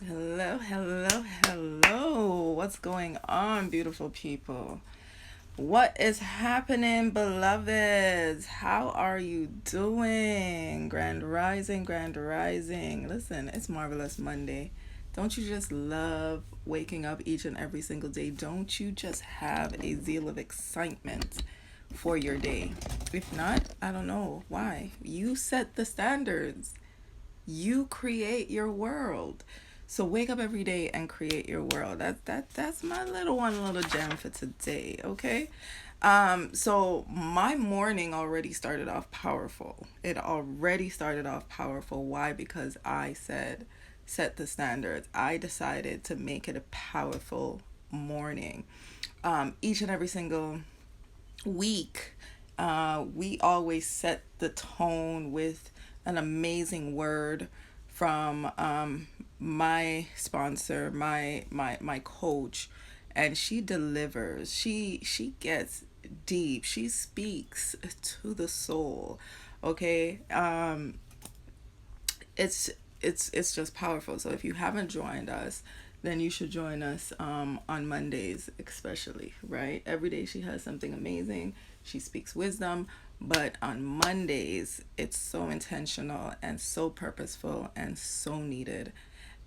Hello, hello, hello. What's going on, beautiful people? What is happening, beloveds? How are you doing? Grand rising, grand rising. Listen, it's Marvelous Monday. Don't you just love waking up each and every single day? Don't you just have a zeal of excitement for your day? If not, I don't know why. You set the standards. You create your world. So wake up every day and create your world. That's my little gem for today, okay? So my morning already started off powerful. It already started off powerful. Why? Because I said set the standards. I decided to make it a powerful morning. Each and every single week, we always set the tone with an amazing word from my sponsor, my coach, and she delivers. She gets deep. She speaks to the soul. Okay, it's it's just powerful. So if you haven't joined us, then you should join us on Mondays, especially, right? Every day she has something amazing. She speaks wisdom, but on Mondays, it's so intentional and so purposeful and so needed.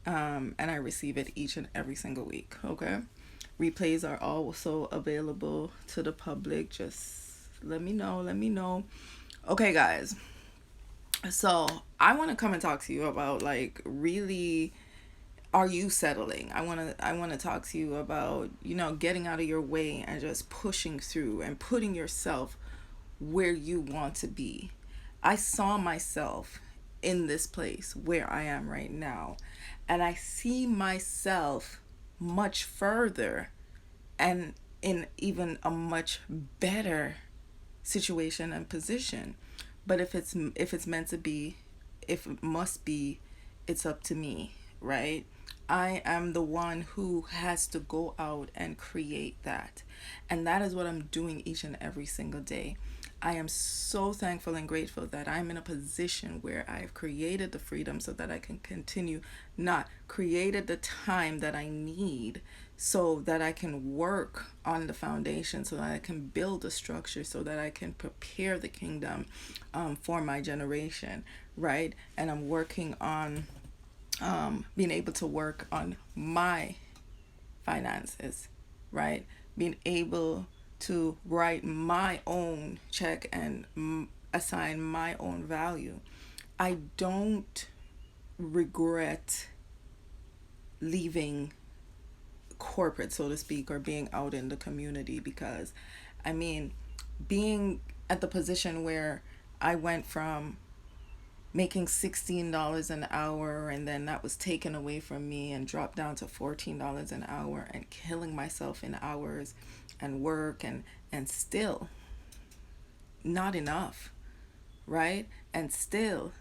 And I receive it each and every single week, okay? Replays are also available to the public. Just let me know. Okay, guys, so I want to come and talk to you about, like, really, are you settling? I want to talk to you about, getting out of your way and just pushing through and putting yourself where you want to be. I saw myself in this place where I am right now, and I see myself much further and in even a much better situation and position. But if it's meant to be, if it must be, it's up to me, right? I am the one who has to go out and create that. And that is what I'm doing each and every single day. I am so thankful and grateful that I'm in a position where I've created the freedom so that I can continue, not created the time that I need so that I can work on the foundation, so that I can build a structure, so that I can prepare the kingdom for my generation, right? And I'm working on being able to work on my finances, right? Being able to write my own check and assign my own value. I don't regret leaving corporate, so to speak, or being out in the community, because, I mean, being at the position where I went from making $16 an hour, and then that was taken away from me and dropped down to $14 an hour, and killing myself in hours and work, and still not enough, right? And still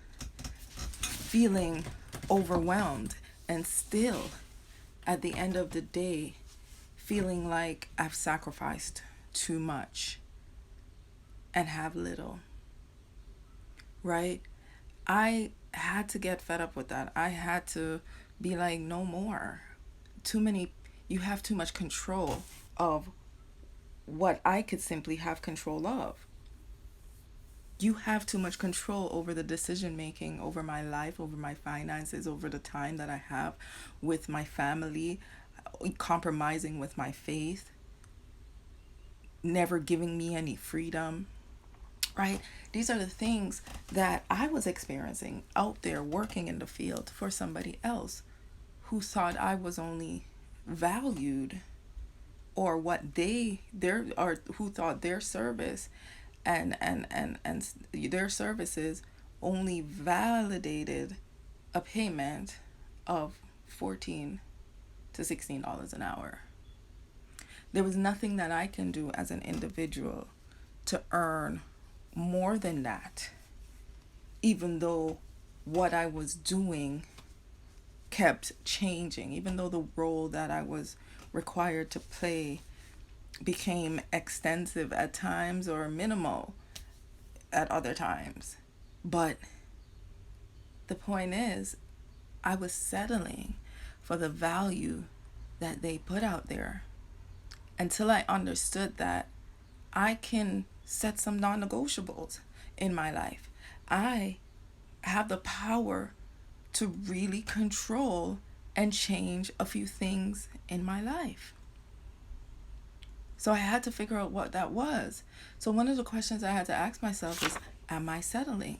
feeling overwhelmed, and still at the end of the day feeling like I've sacrificed too much and have little, right? I had to get fed up with that. I had to be like, no more. Too many, you have too much control of what I could simply have control of. You have too much control over the decision making, over my life, over my finances, over the time that I have with my family, compromising with my faith, never giving me any freedom, right? These are the things that I was experiencing out there working in the field for somebody else who thought I was only valued, or what their or who thought their service and their services only validated a payment of 14 to $16 an hour. There was nothing that I can do as an individual to earn more than that, even though what I was doing kept changing, even though the role that I was required to play became extensive at times or minimal at other times. But the point is, I was settling for the value that they put out there. Until I understood that I can set some non-negotiables in my life. I have the power to really control and change a few things in my life. So I had to figure out what that was. So one of the questions I had to ask myself is, am I settling?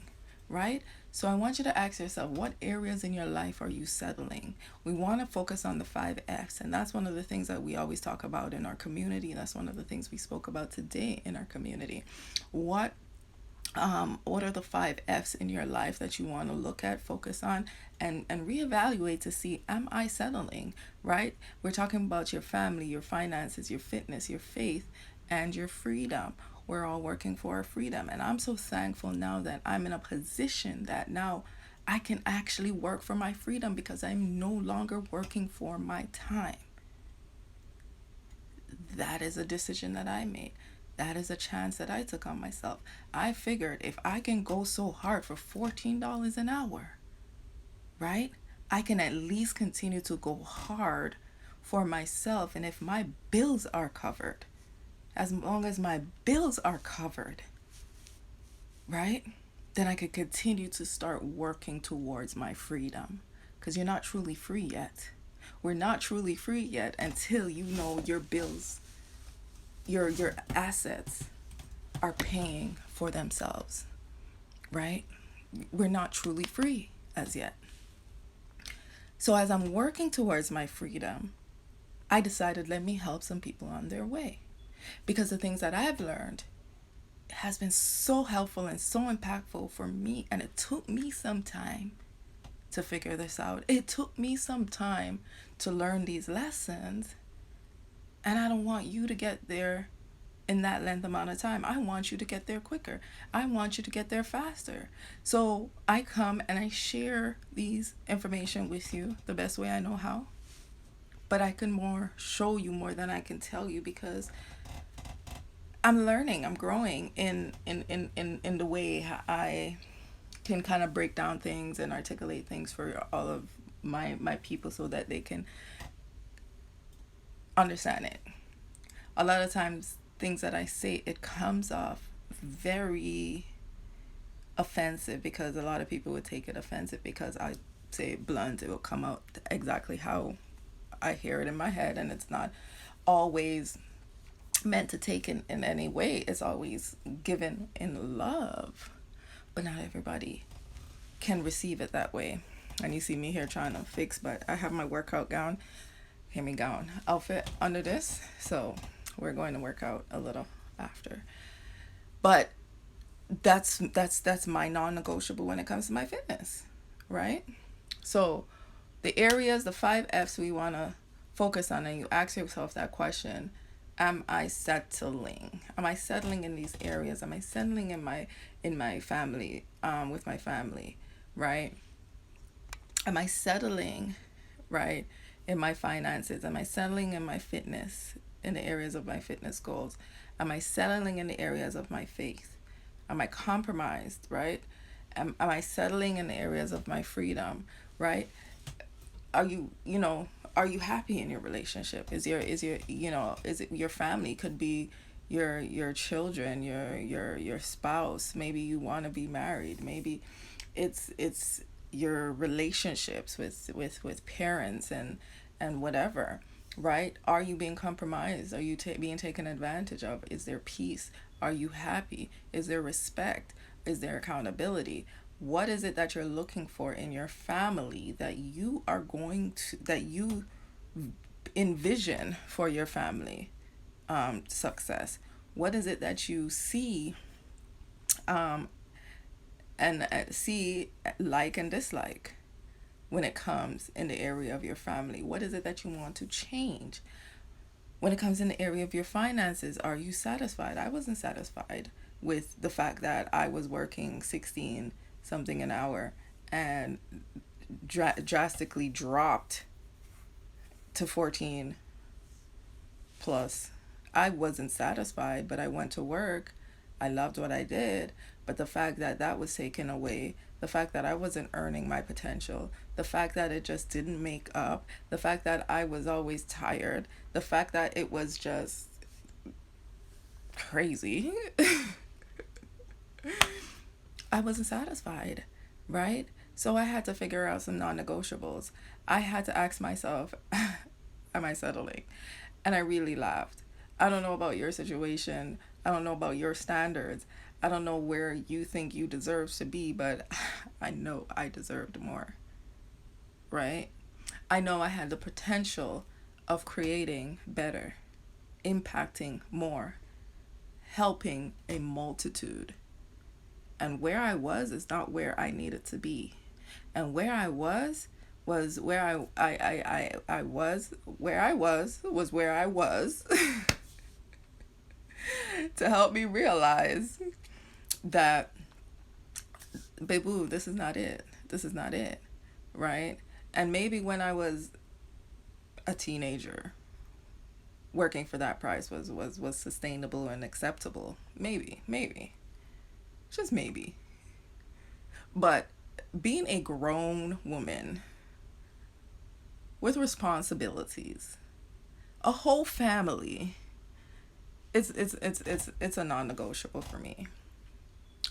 Right? So I want you to ask yourself, what areas in your life are you settling? We want to focus on the 5 F's, and that's one of the things that we always talk about in our community. That's one of the things we spoke about today in our community. What are the 5 F's in your life that you want to look at, focus on, and reevaluate to see, am I settling, right? We're talking about your family, your finances, your fitness, your faith, and your freedom. We're all working for our freedom. And I'm so thankful now that I'm in a position that now I can actually work for my freedom because I'm no longer working for my time. That is a decision that I made. That is a chance that I took on myself. I figured if I can go so hard for $14 an hour, right? I can at least continue to go hard for myself. And if my bills are covered, as long as my bills are covered, right? Then I could continue to start working towards my freedom. Because you're not truly free yet. We're not truly free yet until you know your bills, your assets are paying for themselves, right? We're not truly free as yet. So as I'm working towards my freedom, I decided, let me help some people on their way. Because the things that I've learned has been so helpful and so impactful for me. And it took me some time to figure this out. It took me some time to learn these lessons. And I don't want you to get there in that length amount of time. I want you to get there quicker. I want you to get there faster. So I come and I share these information with you the best way I know how. But I can more show you more than I can tell you because I'm learning, I'm growing in the way I can kind of break down things and articulate things for all of my people so that they can understand it. A lot of times things that I say, it comes off very offensive because a lot of people would take it offensive because I say it blunt. It will come out exactly how I hear it in my head, and it's not always meant to take in any way. It's always given in love, but not everybody can receive it that way. And you see me here trying to fix, but I have my workout gown, gown outfit under this, so we're going to work out a little after. But that's my non-negotiable when it comes to my fitness, right? So the areas, the 5 F's we want to focus on, and you ask yourself that question, am I settling? Am I settling in these areas? Am I settling in my family, with my family, right? Am I settling, right, in my finances? Am I settling in my fitness, in the areas of my fitness goals? Am I settling in the areas of my faith? Am I compromised, right? Am I settling in the areas of my freedom, right? Are you happy in your relationship? Is it your family? Could be your children, your spouse. Maybe you want to be married. Maybe it's your relationships with parents and whatever, right? Are you being compromised? Are you being taken advantage of? Is there peace? Are you happy? Is there respect? Is there accountability? What is it that you're looking for in your family that you envision for your family success? What is it that you see and see, like and dislike when it comes in the area of your family? What is it that you want to change? When it comes in the area of your finances, are you satisfied? I wasn't satisfied with the fact that I was working 16 something an hour and drastically dropped to 14 plus. I wasn't satisfied, but I went to work. I loved what I did, but the fact that that was taken away, the fact that I wasn't earning my potential, the fact that it just didn't make up, the fact that I was always tired, the fact that it was just crazy, I wasn't satisfied, right? So I had to figure out some non negotiables. I had to ask myself, am I settling? And I really laughed. I don't know about your situation. I don't know about your standards. I don't know where you think you deserve to be, but I know I deserved more, right? I know I had the potential of creating better, impacting more, helping a multitude. And where I was is not where I needed to be. And where I was where I was where I was where I was to help me realize that, babe, boo, this is not it. This is not it. Right? And maybe when I was a teenager, working for that price was sustainable and acceptable. Maybe. Just maybe. But being a grown woman with responsibilities, a whole family, it's a non-negotiable for me.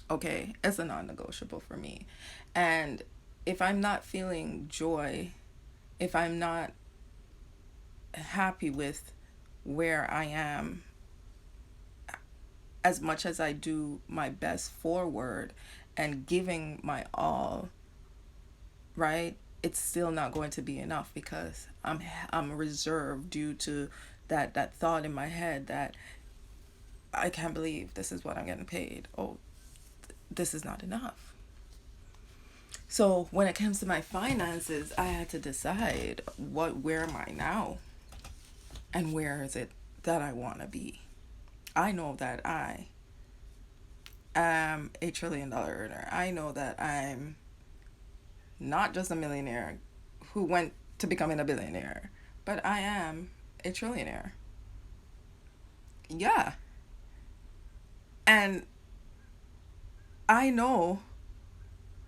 Okay, it's a non-negotiable for me. And if I'm not feeling joy, if I'm not happy with where I am, as much as I do my best forward and giving my all, right? It's still not going to be enough because I'm reserved due to that thought in my head that I can't believe this is what I'm getting paid. Oh, this is not enough. So when it comes to my finances, I had to decide where am I now? And where is it that I want to be? I know that I am a $1 trillion earner. I know that I'm not just a millionaire who went to becoming a billionaire, but I am a trillionaire. Yeah. And I know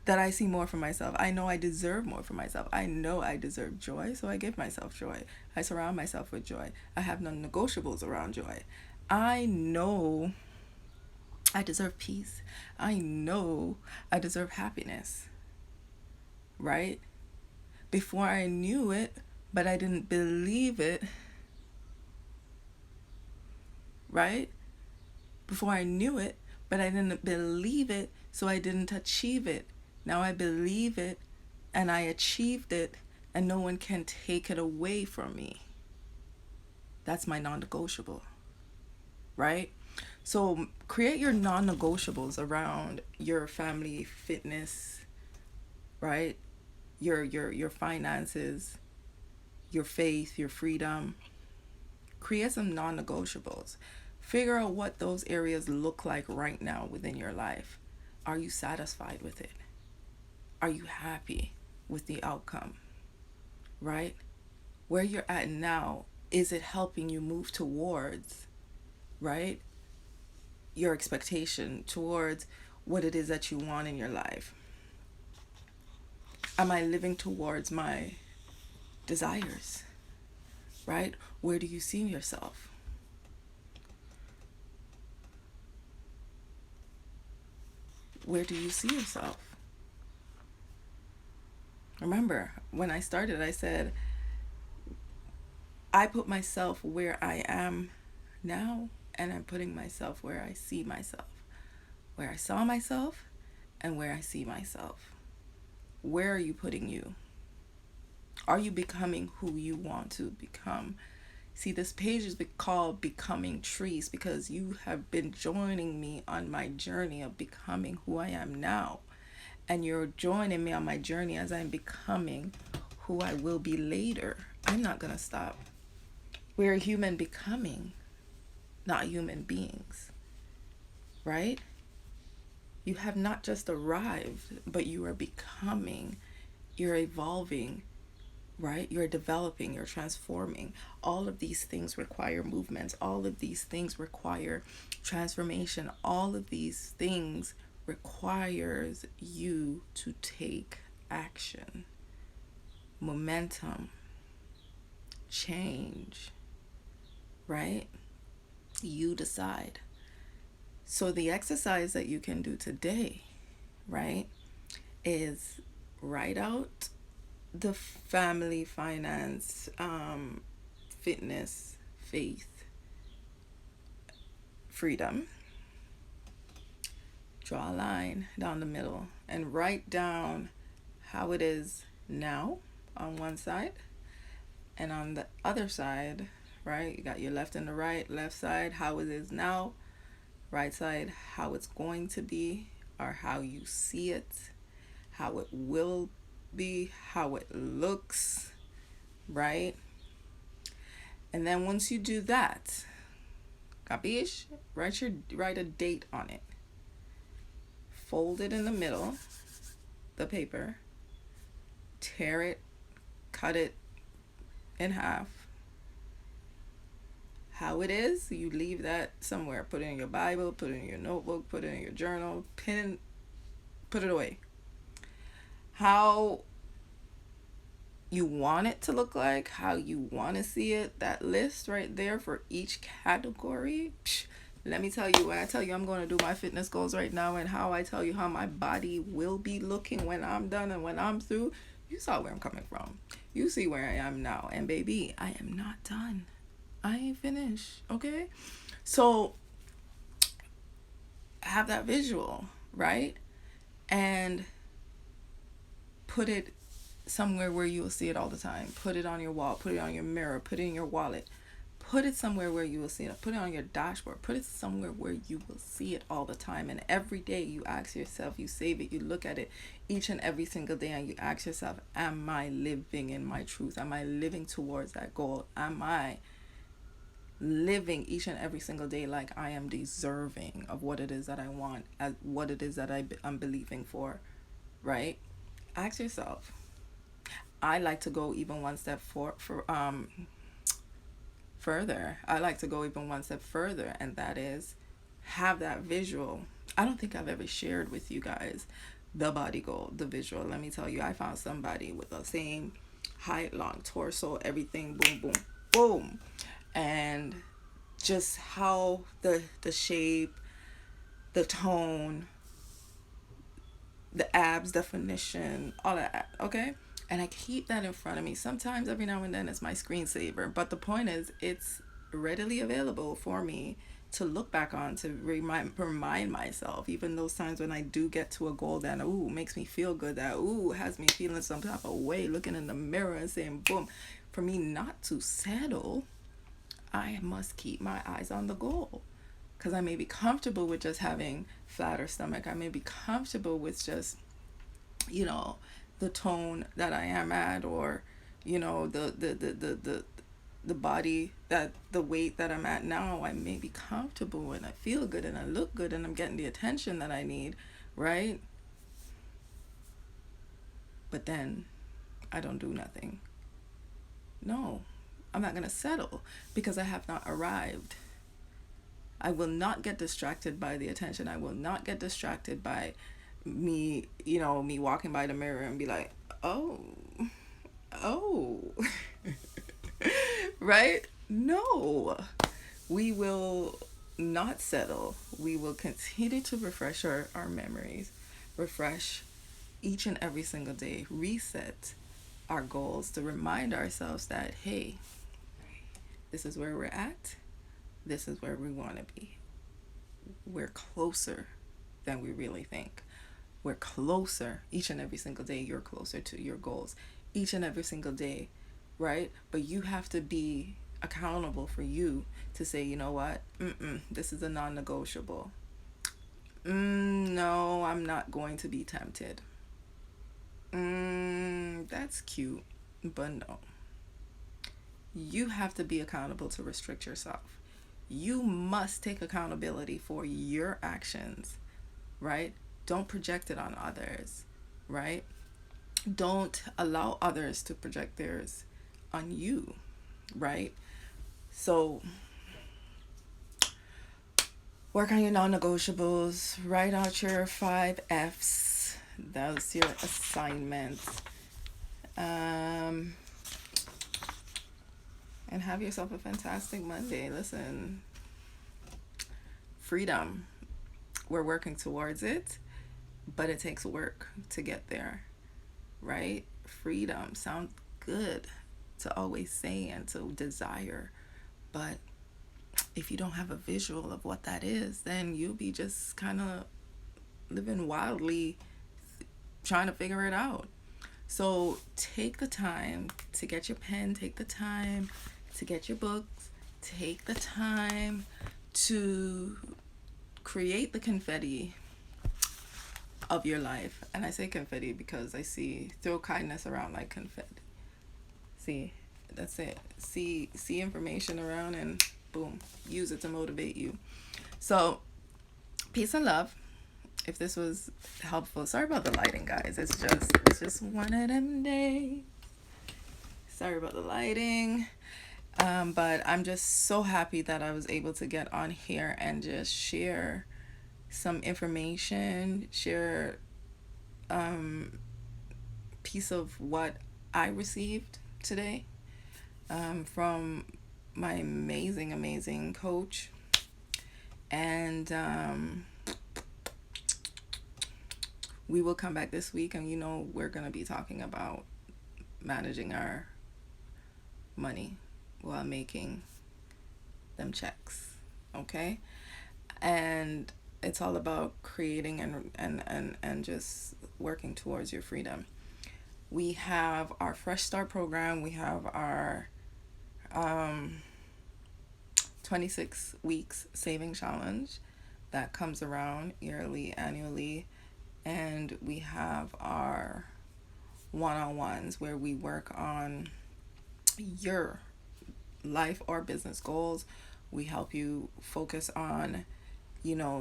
that I see more for myself. I know I deserve more for myself. I know I deserve joy, so I give myself joy. I surround myself with joy. I have non-negotiables around joy. I know I deserve peace. I know I deserve happiness. Right? Before I knew it, but I didn't believe it. Right? Before I knew it, but I didn't believe it, so I didn't achieve it. Now I believe it and I achieved it, and no one can take it away from me. That's my non-negotiable, right? So create your non-negotiables around your family, fitness, right? Your finances, your faith, your freedom. Create some non-negotiables. Figure out what those areas look like right now within your life. Are you satisfied with it? Are you happy with the outcome? Right? Where you're at now, is it helping you move towards, right, your expectation, towards what it is that you want in your life? Am I living towards my desires? Right? Where do you see yourself? Where do you see yourself? Remember, when I started, I said, I put myself where I am now, and I'm putting myself where I see myself. Where I saw myself and where I see myself. Where are you putting you? Are you becoming who you want to become? See, this page is called Becoming Trees because you have been joining me on my journey of becoming who I am now. And you're joining me on my journey as I'm becoming who I will be later. I'm not going to stop. We're human becoming, not human beings. Right? You have not just arrived, but you are becoming. You're evolving. right? You're developing, you're transforming. All of these things require movements. All of these things require transformation. All of these things requires you to take action, momentum, change, right? You decide. So the exercise that you can do today, right, is write out the family, finance, fitness, faith, freedom. Draw a line down the middle and write down how it is now on one side, and on the other side, right? You got your left and the right. Left side, how it is now. Right side, how it's going to be, or how you see it, how it will be, how it looks, right? And then once you do that, capiche? Write a date on it. Fold it in the middle, the paper, tear it, cut it in half. How it is, you leave that somewhere. Put it in your Bible, put it in your notebook, put it in your journal, put it away. How you want it to look like, how you want to see it, that list right there for each category. Let me tell you, when I tell you I'm going to do my fitness goals right now, and how I tell you how my body will be looking when I'm done and when I'm through, you saw where I'm coming from. You see where I am now. And baby, I am not done. I ain't finished, okay? So have that visual, right? And put it somewhere where you will see it all the time. Put it on your wall, put it on your mirror, put it in your wallet. Put it somewhere where you will see it. Put it on your dashboard. Put it somewhere where you will see it all the time. And every day you ask yourself, you save it, you look at it each and every single day, and you ask yourself, am I living in my truth? Am I living towards that goal? Am I living each and every single day like I am deserving of what it is that I want, as what it is that I'm believing for, right? Ask yourself. I like to go even one step further. I like to go even one step further, and that is have that visual. I don't think I've ever shared with you guys the body goal, the visual. Let me tell you, I found somebody with the same height, long torso, everything, boom, boom, boom. And just how the shape, the tone, the abs definition, all of that, okay? And I keep that in front of me. Sometimes every now and then it's my screensaver. But the point is, it's readily available for me to look back on, to remind myself, even those times when I do get to a goal that, ooh, makes me feel good, that, ooh, has me feeling some type of way, looking in the mirror and saying, boom, for me not to settle, I must keep my eyes on the goal. Because I may be comfortable with just having flatter stomach. I may be comfortable with just, the tone that I am at, or, the body, that the weight that I'm at now. I may be comfortable and I feel good and I look good and I'm getting the attention that I need, right? But then I don't do nothing. No, I'm not going to settle because I have not arrived. I will not get distracted by the attention. I will not get distracted by me walking by the mirror and be like, oh, right? No, we will not settle. We will continue to refresh our memories, refresh each and every single day, reset our goals to remind ourselves that, hey, this is where we're at. This is where we want to be. We're closer than we really think. We're closer each and every single day. You're closer to your goals each and every single day, right? But you have to be accountable for you to say, you know what? This is a non-negotiable. No, I'm not going to be tempted. That's cute, but no. You have to be accountable to restrict yourself. You must take accountability for your actions, right? Don't project it on others, right? Don't allow others to project theirs on you, right? So work on your non-negotiables, write out your 5 F's. That's your assignment. Um, and have yourself a fantastic Monday. Listen, freedom. We're working towards it, but it takes work to get there, right? Freedom sounds good to always say and to desire, but if you don't have a visual of what that is, then you'll be just kind of living wildly trying to figure it out. So take the time to get your pen, take the time to get your books, take the time to create the confetti of your life. And I say confetti because I see throw kindness around like confetti. See, that's it. See information around and boom, use it to motivate you. So, peace and love. If this was helpful, sorry about the lighting, guys. It's just one of them days. Sorry about the lighting. But I'm just so happy that I was able to get on here and just share some information, share piece of what I received today from my amazing coach. And we will come back this week, and we're going to be talking about managing our money while making them checks, okay? And it's all about creating and just working towards your freedom. We have our Fresh Start program. We have our 26 weeks saving challenge that comes around yearly, annually. And we have our one-on-ones where we work on your life or business goals. We help you focus on,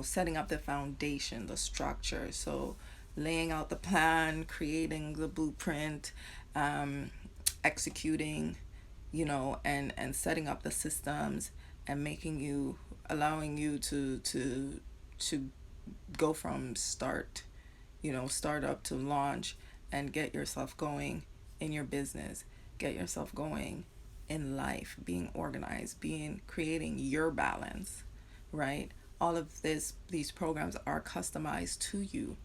setting up the foundation, the structure. So laying out the plan, creating the blueprint, executing, and setting up the systems and allowing you to go from start up to launch and get yourself going in your business, get yourself going in life, being organized, creating your balance, right? All of these programs are customized to you.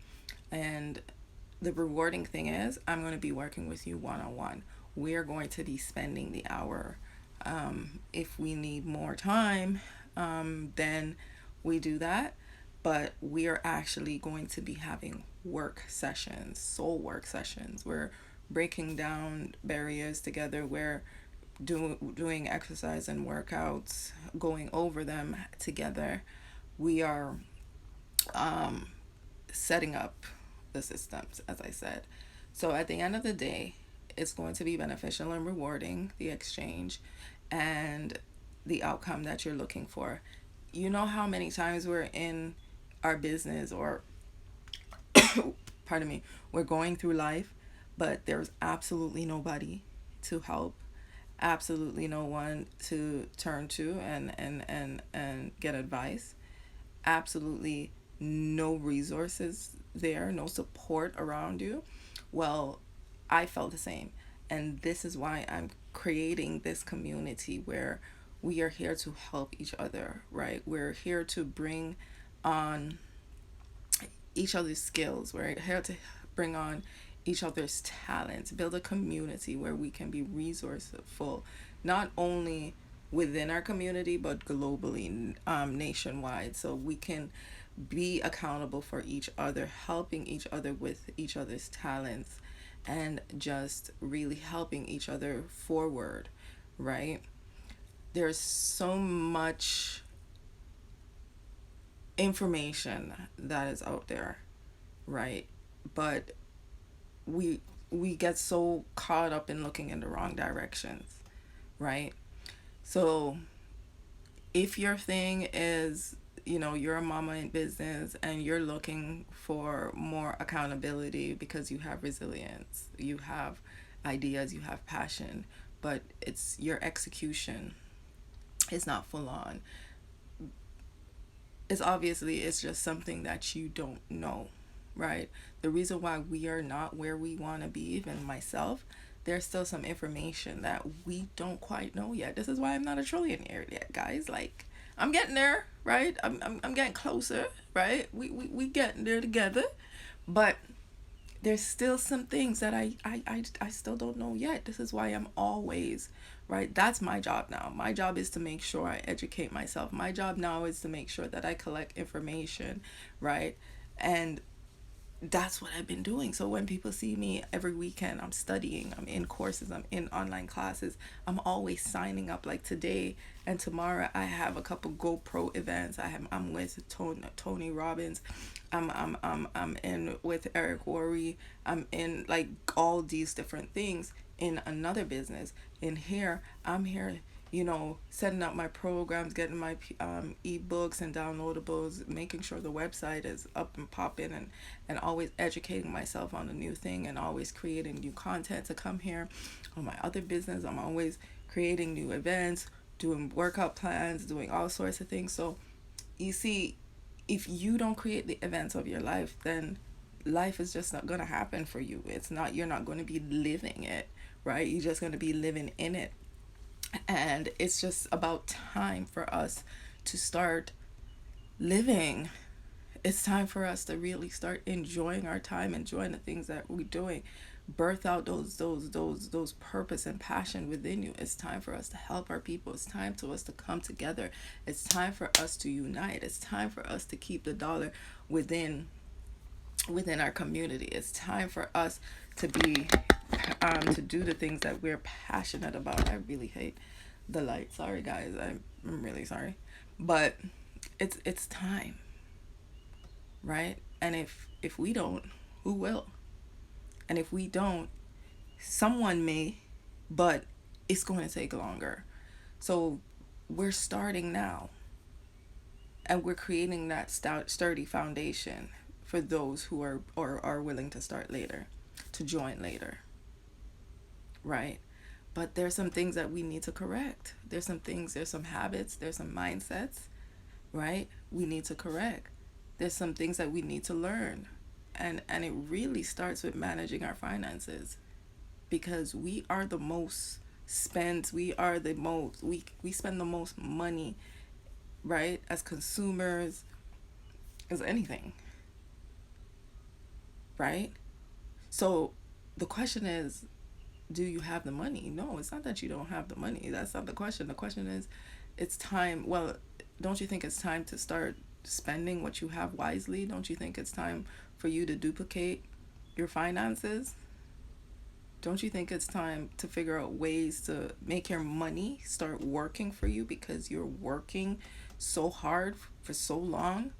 And the rewarding thing is I'm going to be working with you one-on-one. We're going to be spending the hour. If we need more time, then we do that. But we are actually going to be having work sessions, soul work sessions. We're breaking down barriers together. We're doing exercise and workouts, going over them together. We are setting up the systems, as I said. So at the end of the day, it's going to be beneficial and rewarding, the exchange and the outcome that you're looking for. You know how many times we're in our business or pardon me, we're going through life, but there's absolutely nobody to help, absolutely no one to turn to and get advice, absolutely no resources there, no support around you. Well, I felt the same. And this is why I'm creating this community where we are here to help each other, right? We're here to bring on each other's skills. We're here to bring on each other's talents, build a community where we can be resourceful, not only within our community, but globally, nationwide. So we can be accountable for each other, helping each other with each other's talents, and just really helping each other forward, right? There's so much information that is out there, right? But we get so caught up in looking in the wrong directions, right? So if your thing is, you're a mama in business and you're looking for more accountability because you have resilience, you have ideas, you have passion, but it's your execution is not full on. It's just something that you don't know, right? The reason why we are not where we want to be, even myself, there's still some information that we don't quite know yet. This is why I'm not a trillionaire yet, guys. Like, I'm getting there, right? I'm getting closer, right? We getting there together. But there's still some things that I still don't know yet. This is why I'm always, right? That's my job now. My job is to make sure I educate myself. My job now is to make sure that I collect information, right? And that's what I've been doing. So when people see me every weekend, I'm studying, I'm in courses, I'm in online classes, I'm always signing up. Like today and tomorrow, I have a couple GoPro events. I'm with Tony Robbins. I'm in with Eric Worre. I'm in like all these different things in another business. In here, I'm here, setting up my programs, getting my ebooks and downloadables, making sure the website is up and popping, and always educating myself on a new thing, and always creating new content to come here. On my other business, I'm always creating new events, doing workout plans, doing all sorts of things. So you see, if you don't create the events of your life, then life is just not going to happen for you. You're not going to be living it, right? You're just going to be living in it. And it's just about time for us to start living. It's time for us to really start enjoying our time, enjoying the things that we're doing. Birth out those purpose and passion within you. It's time for us to help our people. It's time for us to come together. It's time for us to unite. It's time for us to keep the dollar within our community. It's time for us to be to do the things that we're passionate about. I really hate the light. Sorry guys. I'm really sorry. But it's time. Right? And if we don't, who will? And if we don't, someone may, but it's going to take longer. So we're starting now. And we're creating that sturdy foundation for those who are willing to start later, to join later. Right? But there's some things that we need to correct. There's some habits, there's some mindsets, right? We need to correct. There's some things that we need to learn. And it really starts with managing our finances, because we are the most spent, we spend the most money, right? As consumers, as anything. Right? So the question is, do you have the money? No, it's not that you don't have the money. That's not the question. The question is, it's time. Well, don't you think it's time to start spending what you have wisely? Don't you think it's time for you to duplicate your finances? Don't you think it's time to figure out ways to make your money start working for you, because you're working so hard for so long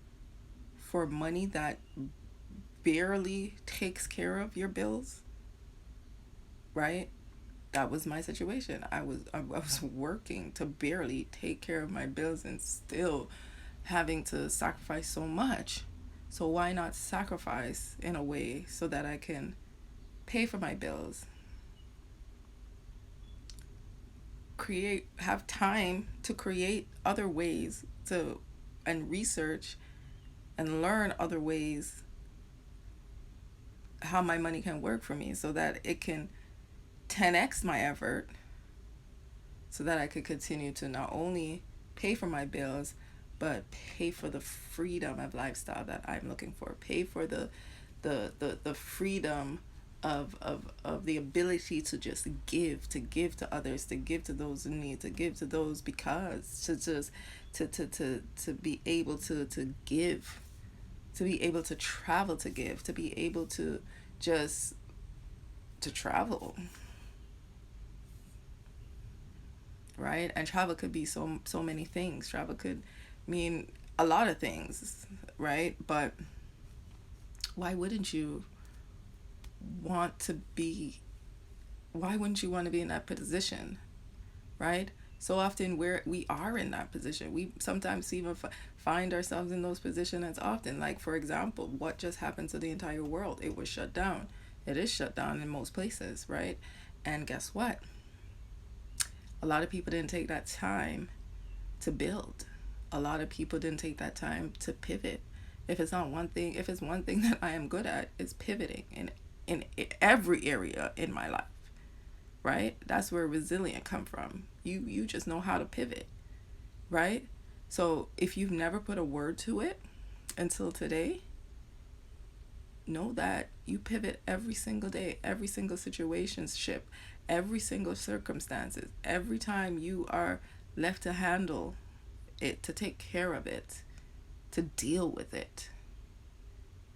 for money that barely takes care of your bills? Right? That was my situation. I was working to barely take care of my bills and still having to sacrifice so much. So why not sacrifice in a way so that I can pay for my bills? Have time to create other ways and research and learn other ways how my money can work for me, so that it can 10x my effort, so that I could continue to not only pay for my bills, but pay for the freedom of lifestyle that I'm looking for. Pay for the freedom of the ability to just give to others, to give to those in need, to give to those, because to be able to give, to be able to travel, to give, to be able to just to travel. Right? And travel could be so many things. Travel could mean a lot of things, right? But why wouldn't you want to be in that position, right? So often we are in that position. We sometimes even find ourselves in those positions as often. Like, for example, what just happened to the entire world? It was shut down. It is shut down in most places, right? And guess what? A lot of people didn't take that time to build. A lot of people didn't take that time to pivot. If it's one thing that I am good at, it's pivoting in every area in my life, right? That's where resilient come from. You just know how to pivot, right? So if you've never put a word to it until today, know that you pivot every single day, every single situationship, every single circumstances, every time you are left to handle it, to take care of it, to deal with it.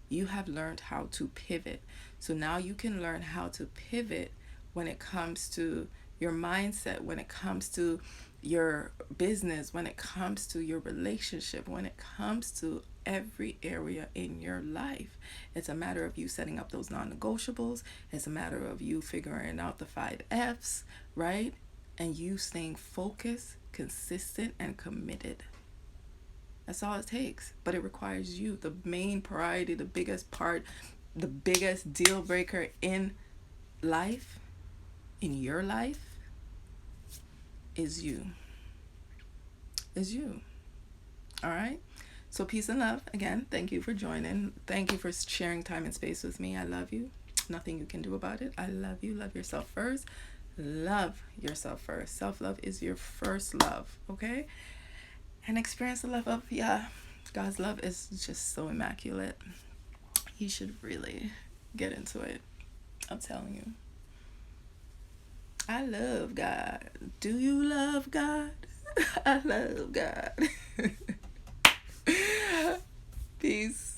You have learned how to pivot. So now you can learn how to pivot when it comes to your mindset, when it comes to your business, when it comes to your relationship, when it comes to every area in your life. It's a matter of you setting up those non-negotiables. It's a matter of you figuring out the 5 F's, right? And you staying focused, consistent, and committed. That's all it takes. But it requires you. The main priority, the biggest part, the biggest deal breaker in life, in your life, is you. Is you. All right? So peace and love. Again, thank you for joining. Thank you for sharing time and space with me. I love you. Nothing you can do about it. I love you. Love yourself first. Love yourself first. Self-love is your first love, okay? And experience the love of, God's love is just so immaculate. You should really get into it. I'm telling you. I love God. Do you love God? I love God. Peace.